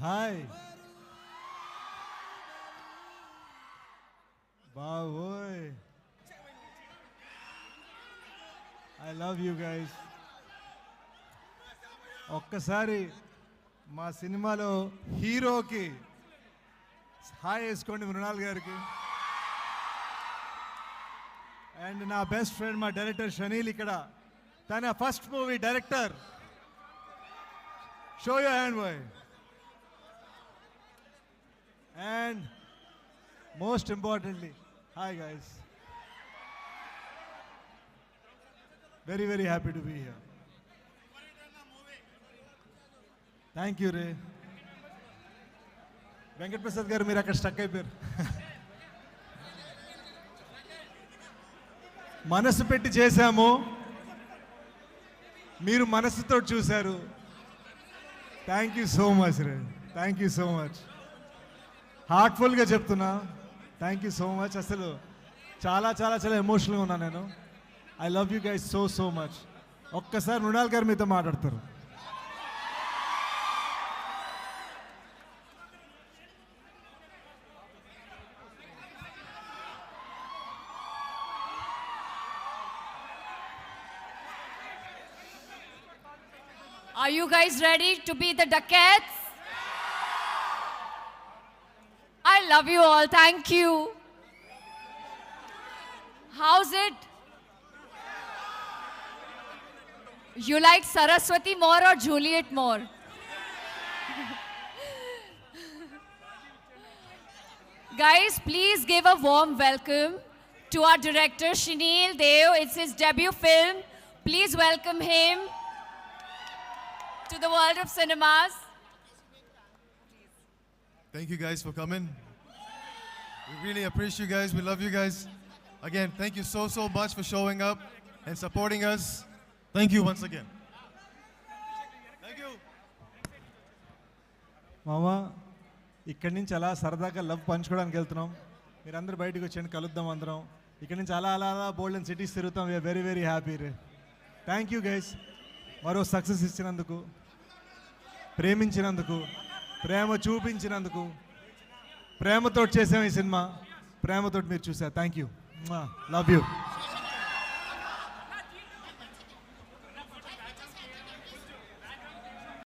Hi బావోయ్, I love you guys. ఒక్కసారి మా సినిమాలో హీరోకి హాయ్ వేసుకోండి మృణాల్ గారికి. అండ్ నా బెస్ట్ ఫ్రెండ్ మా డైరెక్టర్ షనీల్ ఇక్కడ, తన first movie director. Show your hand boy. And most importantly, hi guys, very very happy to be here. Thank you రే. వెంకట ప్రసాద్ గారు మీరు అక్కడ స్టక్ అయిపోయారు. మనసు పెట్టి చేశాము, మీరు మనసుతో చూశారు. థ్యాంక్ యూ సో మచ్ రే, థ్యాంక్ యూ సో మచ్. హార్ట్ఫుల్గా చెప్తున్నా, థ్యాంక్ యూ సో మచ్. అసలు చాలా చాలా చాలా ఎమోషనల్గా ఉన్నాను నేను. I love you guys so so much. ఒక్కసారి మృణాల్ గారు మీతో మాట్లాడతారు. Are you guys ready to be the Duckettes? I love you all. Thank you. How's it? You like Saraswati more or Juliet more? Guys, please give a warm welcome to our director Shinil Dev. It's his debut film. Please welcome him to the world of cinemas. Thank you guys for coming. We really appreciate you guys. We love you guys. Again, thank you so much for showing up and supporting us. Thank you once again. Thank you. మామా, ఇక్కడి నుంచి అలా సరదాగా love పంచుకోవడానికి వెళ్తున్నాం. మీరందరూ బయటకు వచ్చేయండి, కలుద్దాం అందరం. ఇక్కడి నుంచి అలా అలా అలా బోల్డ్ అండ్ సిటీస్ తిరుగుతాం. We are very very happy. Thank you guys, మరో సక్సెస్ ఇచ్చినందుకు, ప్రేమించినందుకు, ప్రేమ చూపించినందుకు. ప్రేమతో చేసాం ఈ సినిమా, ప్రేమతో మీరు చూసారు. Thank you, love you.